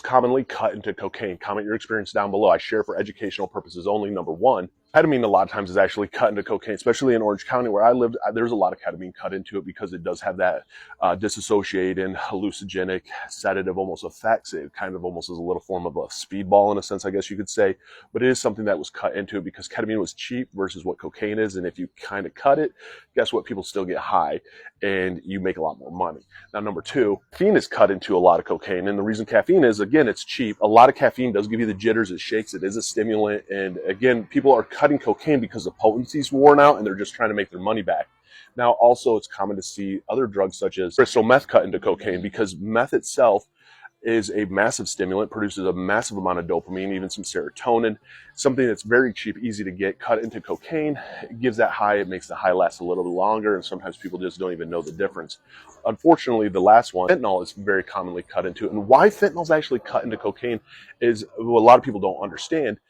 commonly cut into cocaine? Comment your experience down below. I share for educational purposes only. Number one, ketamine a lot of times is actually cut into cocaine, especially in Orange County where I lived. There's a lot of ketamine cut into it because it does have that dissociating, hallucinogenic, sedative almost effects. It kind of almost is a little form of a speedball in a sense, I guess you could say. But it is something that was cut into it because ketamine was cheap versus what cocaine is. And if you kind of cut it, guess what? People still get high and you make a lot more money. Now, number two, caffeine is cut into a lot of cocaine. And the reason caffeine is, again, it's cheap. A lot of caffeine does give you the jitters. It shakes. It is a stimulant. And again, people are cutting cocaine because the potency's worn out and they're just trying to make their money back. Now, also, it's common to see other drugs such as crystal meth cut into cocaine because meth itself is a massive stimulant, produces a massive amount of dopamine, even some serotonin, something that's very cheap, easy to get, cut into cocaine. It gives that high, it makes the high last a little bit longer, and sometimes people just don't even know the difference. Unfortunately, the last one, fentanyl, is very commonly cut into it. And why fentanyl is actually cut into cocaine is what a lot of people don't understand.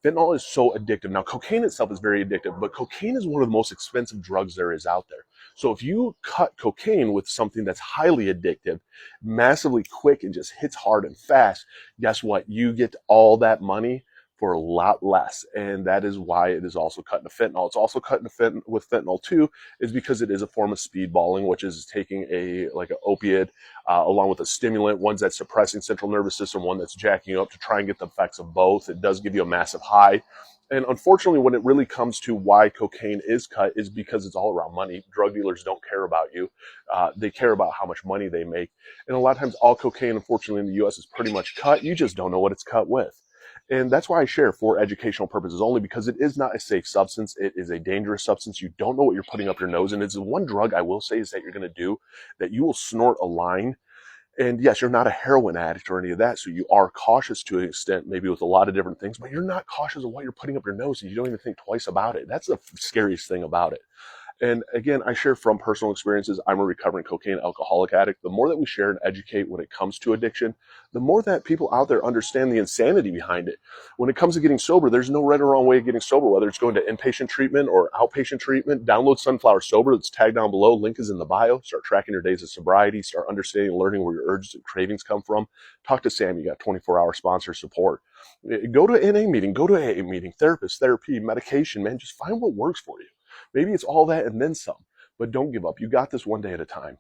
Fentanyl is so addictive. Now, cocaine itself is very addictive, but cocaine is one of the most expensive drugs there is out there. So if you cut cocaine with something that's highly addictive, massively quick, and just hits hard and fast, guess what? You get all that money for a lot less. And that is why it is also cut into fentanyl. It's also cut into with fentanyl too, is because it is a form of speedballing, which is taking like an opiate along with a stimulant, one that's suppressing central nervous system, one that's jacking you up to try and get the effects of both. It does give you a massive high. And unfortunately, when it really comes to why cocaine is cut is because it's all around money. Drug dealers don't care about you. They care about how much money they make. And a lot of times all cocaine, unfortunately, in the US is pretty much cut. You just don't know what it's cut with. And that's why I share for educational purposes only, because it is not a safe substance. It is a dangerous substance. You don't know what you're putting up your nose. And it's the one drug I will say is that you're going to do that you will snort a line. And yes, you're not a heroin addict or any of that. So you are cautious to an extent, maybe with a lot of different things, but you're not cautious of what you're putting up your nose and you don't even think twice about it. That's the scariest thing about it. And again, I share from personal experiences. I'm a recovering cocaine alcoholic addict. The more that we share and educate when it comes to addiction, the more that people out there understand the insanity behind it. When it comes to getting sober, there's no right or wrong way of getting sober, whether it's going to inpatient treatment or outpatient treatment. Download Sunflower Sober. It's tagged down below. Link is in the bio. Start tracking your days of sobriety. Start understanding and learning where your urges and cravings come from. Talk to Sam. You got 24-hour sponsor support. Go to an NA meeting. Go to an AA meeting. Therapist, therapy, medication, man. Just find what works for you. Maybe it's all that and then some, but don't give up. You got this one day at a time.